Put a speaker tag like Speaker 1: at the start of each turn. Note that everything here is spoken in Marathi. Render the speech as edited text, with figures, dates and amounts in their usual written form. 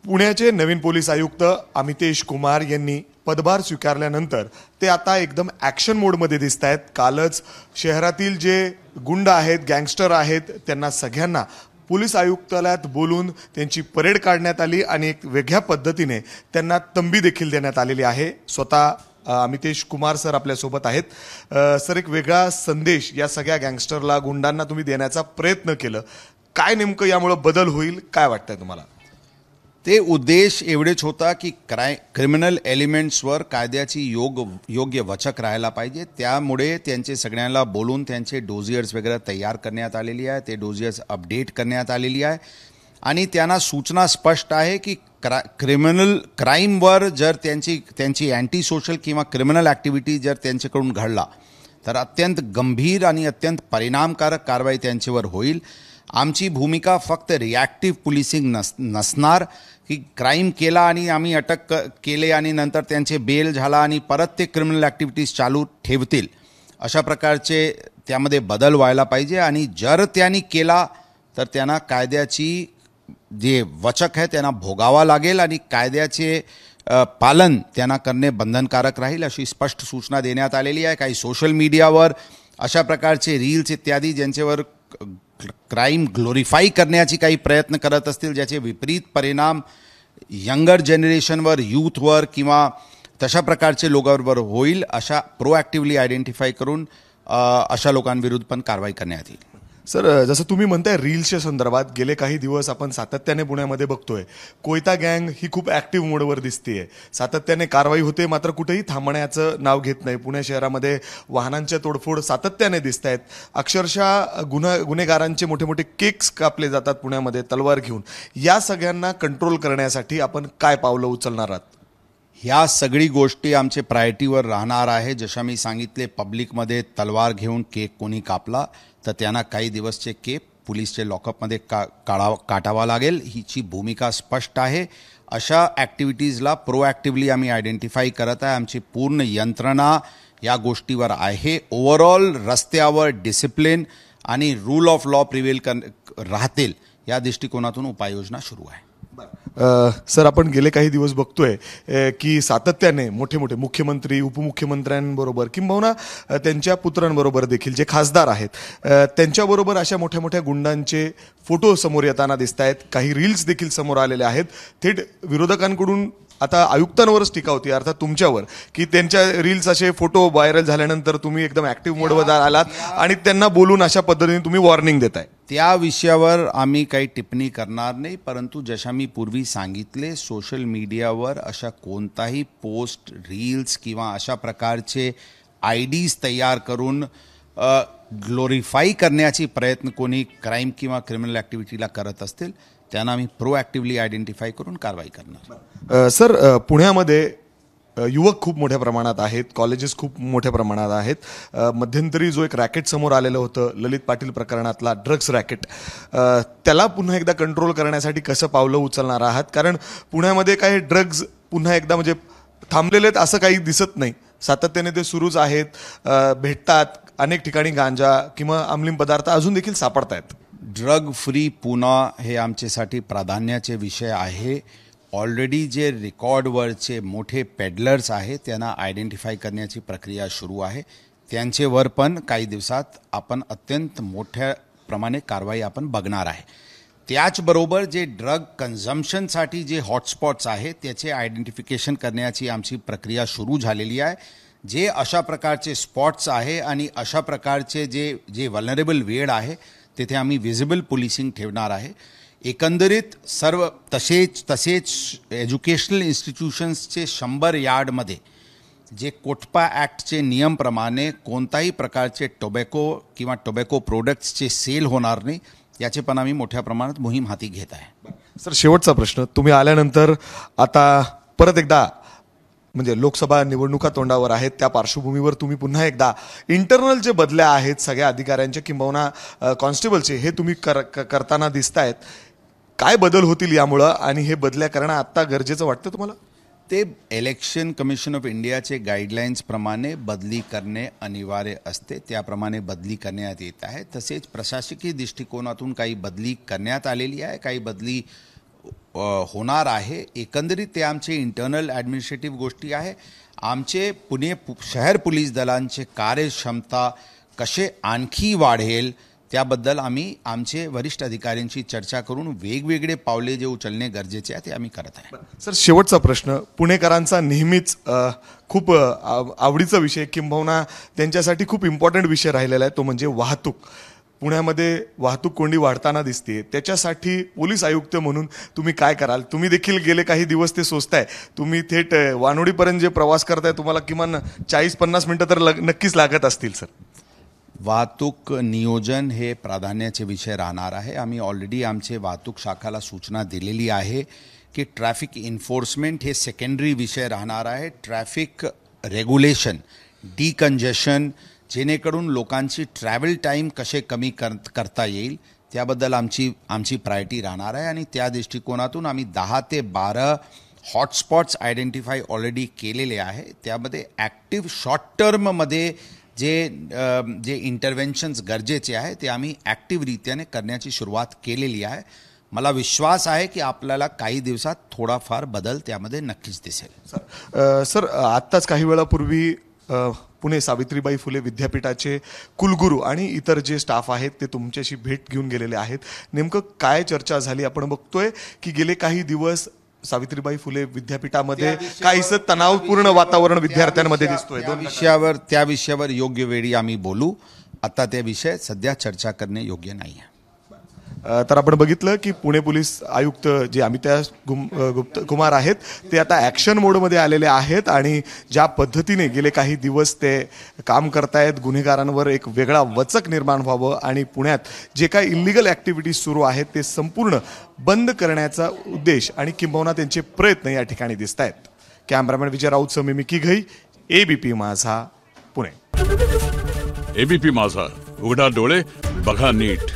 Speaker 1: पुण्याचे नवीन पोलीस आयुक्त अमितेश कुमार यांनी पदभार स्वीकारल्यानंतर ते आता एकदम ॲक्शन मोडमध्ये दिसत आहेत। कालच शहरातील जे गुंड आहेत, गँगस्टर आहेत, त्यांना सगळ्यांना पोलीस आयुक्तालयात बोलून त्यांची परेड काढण्यात आली आणि एक वेगळ्या पद्धतीने त्यांना तंबी देखील देण्यात आलेली आहे। स्वतः अमितेश कुमार सर आपल्यासोबत आहेत। सर, एक वेगळा संदेश या सगळ्या गँगस्टरला, गुंडांना तुम्ही देण्याचा प्रयत्न केलं, काय नेमकं यामुळे बदल होईल, काय वाटतंय तुम्हाला?
Speaker 2: ते उद्देश एवढेच होता की क्रिमिनल एलिमेंट्सवर कायद्याची योग्य वचक राहायला पाहिजे। त्यामुळे त्यांचे सगळ्यांना बोलून त्यांचे डोजियर्स वगैरे तयार करण्यात आलेली आहे, ते डोजियर्स अपडेट करण्यात आलेली आहे आणि त्यांना सूचना स्पष्ट आहे की क्रिमिनल क्राईमवर जर त्यांची अँटी सोशल किंवा क्रिमिनल ॲक्टिव्हिटी जर त्यांच्याकडून घडला तर अत्यंत गंभीर आणि अत्यंत परिणामकारक कारवाई त्यांच्यावर होईल। आमची भूमिका फक्त रिॲक्टिव्ह पोलिसिंग नसणार की क्राईम केला आणि आम्ही अटक केले आणि नंतर त्यांचे बेल झाला आणि परत ते क्रिमिनल ॲक्टिव्हिटीज चालू ठेवतील, अशा प्रकारचे त्यामध्ये बदल व्हायला पाहिजे। आणि जर त्यांनी केला तर त्यांना कायद्याची जे वचक आहे त्यांना भोगावा लागेल आणि कायद्याचे पालन त्यांना करणे बंधनकारक राहील, अशी स्पष्ट सूचना देण्यात आलेली आहे। काही सोशल मीडियावर अशा प्रकारचे रील्स इत्यादी ज्यांच्यावर क्राईम ग्लोरीफाई करण्याची काही प्रयत्न करत असतील, ज्याचे विपरीत परिणाम यंगर जनरेशनवर, यूथवर किंवा तशा प्रकारचे लोकांवर होईल, अशा प्रोॲक्टिव्हली आयडेंटिफाय करून अशा लोकांविरुद्ध पण कारवाई करण्यात येईल।
Speaker 1: सर, जसं तुम्ही म्हणताय रील्सच्या संदर्भात गेले काही दिवस आपण सातत्याने पुण्यामध्ये बघतोय, कोयता गँग ही खूप ॲक्टिव्ह मोडवर दिसतेय, सातत्याने कारवाई होते, मात्र कुठेही थांबण्याचं नाव घेत नाही। पुणे शहरामध्ये वाहनांच्या तोडफोड सातत्याने दिसत आहेत, अक्षरशः गुन्हेगारांचे मोठे मोठे केक्स कापले जातात पुण्यामध्ये तलवार घेऊन। या सगळ्यांना कंट्रोल करण्यासाठी आपण काय पावलं उचलणार आहात?
Speaker 2: ह्या सगळी गोष्टी आमचे प्रायोरिटीवर राहणार आहे। जशा मी सांगितले, पब्लिकमध्ये तलवार घेऊन केक कोणी कापला तर त्यांना काही दिवसचे केक पोलीसचे लॉकअपमध्ये काटावा लागेल, हिची भूमिका स्पष्ट आहे। अशा ॲक्टिव्हिटीजला प्रोॲक्टिव्हली आम्ही आयडेंटिफाय करत आहे, आमची पूर्ण यंत्रणा या गोष्टीवर आहे। ओव्हरऑल रस्त्यावर डिसिप्लिन आणि रूल ऑफ लॉ प्रिवेल राहतील या दृष्टिकोनातून उपाययोजना सुरू आहे।
Speaker 1: सर, आपण गेले काही दिवस बघतोय की सातत्याने मोठे मोठे मुख्यमंत्री, उपमुख्यमंत्र्यांबरोबर किंबहुना त्यांच्या पुत्रांबरोबर देखील जे खासदार आहेत त्यांच्याबरोबर अशा मोठ्या मोठ्या गुंडांचे फोटो समोर येताना दिसत आहेत। काही रील्स देखील समोर आलेले आहेत। थेट विरोधकांकडून आता आयुक्तांवरच टीका होती, अर्थात तुमच्यावर, की त्यांच्या रील्स असे फोटो व्हायरल झाल्यानंतर तुम्ही एकदम ॲक्टिव्ह मोडवर आलात आणि त्यांना बोलून अशा पद्धतीने तुम्ही वॉर्निंग देताय।
Speaker 2: त्या विषयावर आम्ही काही टिप्पणी करणार नाही, परंतु जशा मी पूर्वी सांगितले, सोशल मीडियावर अशा कोणताही पोस्ट, रील्स किंवा अशा प्रकारचे आयडीज तयार करून ग्लोरीफाई करण्याची प्रयत्न कोणी क्राईम किंवा क्रिमिनल ॲक्टिव्हिटीला करत असतील त्यांना आम्ही प्रोॲक्टिव्हली आयडेंटिफाय करून कारवाई करणार।
Speaker 1: सर, पुण्यामध्ये युवक खूप मोठ्या प्रमाणात आहेत, कॉलेजेस खूप मोठ्या प्रमाणात आहेत। मध्यंतरी जो एक रॅकेट समोर आलेलं होतं, ललित पाटील प्रकरणातला ड्रग्स रॅकेट, त्याला पुन्हा एकदा कंट्रोल करण्यासाठी कसं पावलं उचलणार आहात? कारण पुण्यामध्ये काही ड्रग्ज पुन्हा एकदा म्हणजे थांबलेले आहेत असं काही दिसत नाही, सातत्याने ते सुरूच आहेत, भेटतात अनेक ठिकाणी गांजा किंवा अंमली पदार्थ अजून देखील सापडत आहेत।
Speaker 2: ड्रग फ्री पुणे हे आमच्यासाठी प्राधान्याचे विषय आहे। ऑलरेडी जे रेकॉर्डवरचे मोठे पेडलर्स आहेत त्यांना आयडेंटिफाय करण्याची प्रक्रिया सुरू आहे, त्यांच्यावर पण काही दिवसात आपण अत्यंत मोठ्या प्रमाणे कारवाई आपण बघणार आहे। त्याचबरोबर जे ड्रग कन्झम्पशनसाठी जे हॉटस्पॉट्स आहेत त्याचे आयडेंटिफिकेशन करण्याची आमची प्रक्रिया सुरू झालेली आहे। जे अशा प्रकारचे स्पॉट्स आहे आणि अशा प्रकारचे जे वल्नरेबल वेळ आहे तिथे आम्ही व्हिजिबल पोलिसिंग ठेवणार आहे। एकंदरीत सर्व तसेच एज्युकेशनल इन्स्टिट्यूशन्सचे 100 यार्डमध्ये जे कोटपा ॲक्टचे नियमप्रमाणे कोणताही प्रकारचे टोबॅको किंवा टोबॅको प्रोडक्ट्सचे सेल होणार नाही, याचे पण आम्ही मोठ्या प्रमाणात मोहीम हाती घेत आहे।
Speaker 1: सर, शेवटचा प्रश्न, तुम्ही आल्यानंतर आता परत एकदा म्हणजे लोकसभा निवडणुका तोंडावर आहेत, त्या पार्श्वभूमीवर तुम्ही पुन्हा एकदा इंटरनल जे बदल्या आहेत सगळ्या अधिकाऱ्यांचे किंबहुना कॉन्स्टेबलचे, हे तुम्ही करताना दिसतायत, काय बदल होतील यामुळं आणि हे बदल्या करणं आत्ता गरजेचं वाटतं तुम्हाला?
Speaker 2: ते इलेक्शन कमिशन ऑफ इंडियाचे गाईडलाईन्स प्रमाणे बदली करणे अनिवार्य असते, त्याप्रमाणे बदली करण्यात येत आहे। तसेच प्रशासकीय दृष्टिकोनातून काही बदली करण्यात आलेली आहे, काही बदली होणार आहे. एकंदरीत ते आमचे इंटरनल ॲडमिनिस्ट्रेटिव्ह गोष्टी आहे. आमचे शहर पोलीस दलांचे कार्यक्षमता कसे आणखी वाढेल त्याबद्दल आम्ही आमचे वरिष्ठ अधिकाऱ्यांशी चर्चा करून वेगवेगळे पावले जे उचलणे गरजेचे आहे ते आम्ही करत आहे.
Speaker 1: सर, शेवटचा प्रश्न, पुणेकरांचा नेहमीच खूप आवडीचा विषय किंबहुना त्यांच्यासाठी खूप इम्पॉर्टंट विषय राहिलेला आहे, तो म्हणजे वाहतूक. पुण्यामध्ये वाहतूक कोंडी वाढताना दिसते. त्याच्यासाठी पोलीस आयुक्त म्हणून तुम्ही काय कराल? तुम्ही देखील गेले काही दिवस ते सोचताय, तुम्ही थेट वानोडीपर्यंत जे प्रवास करताय तुम्हाला किमान 40-50 मिनिटं तर नक्कीच लागत असतील सर.
Speaker 2: वाहतूक नियोजन हे प्राधान्याचे विषय राहणार आहे. आम्ही ऑलरेडी आमचे वाहतूक शाखाला सूचना दिलेली आहे की ट्रॅफिक एन्फोर्समेंट हे सेकंडरी विषय राहणार आहे. ट्रॅफिक रेग्युलेशन, डिकंजेशन, जेणेकरून लोकांची ट्रॅव्हल टाईम कसे कमी करता येईल त्याबद्दल आमची प्रायोरिटी राहणार आहे. आणि त्या दृष्टिकोनातून आम्ही 10 ते 12 हॉटस्पॉट्स आयडेंटिफाय ऑलरेडी केलेले आहे. त्यामध्ये ॲक्टिव्ह शॉर्ट टर्ममध्ये जे इंटरव्हेन्शन्स गरजेचे आहे ते आम्ही ॲक्टिव्हरित्याने करण्याची सुरुवात केलेली आहे. मला विश्वास आहे की आपल्याला काही दिवसात थोडाफार बदल त्यामध्ये नक्कीच दिसेल.
Speaker 1: सर, आत्ताच काही वेळापूर्वी पुणे सावित्रीबाई फुले विद्यापीठाचे कुलगुरू आणि इतर जे स्टाफ आहेत ते तुमच्याशी भेट घेऊन गेलेले आहेत. नेमकं काय चर्चा झाली? आपण बघतोय की गेले काही दिवस सावित्रीबाई फुले विद्यापीठामध्ये काहीसं तणावपूर्ण वातावरण विद्यार्थ्यांमध्ये दिसतोय.
Speaker 2: त्या विषयावर योग्य वेळी आम्ही बोलू. आता त्या विषय सध्या चर्चा करणे योग्य नाही आहे.
Speaker 1: तर आपण बघितलं की पुणे पोलीस आयुक्त जे अमितेश कुमार आहेत ते आता ॲक्शन मोडमध्ये आलेले आहेत आणि ज्या पद्धतीने गेले काही दिवस ते काम करतायत, गुन्हेगारांवर एक वेगळा वचक निर्माण व्हावं आणि पुण्यात जे काही इल्लिगल ॲक्टिव्हिटीज सुरू आहेत ते संपूर्ण बंद करण्याचा उद्देश आणि किंबहुना त्यांचे प्रयत्न या ठिकाणी दिसत आहेत. कॅमेरामॅन विजय राऊत, मिकी घई, ABP माझा, पुणे.
Speaker 3: ABP माझा, उघडा डोळे बघा नीट.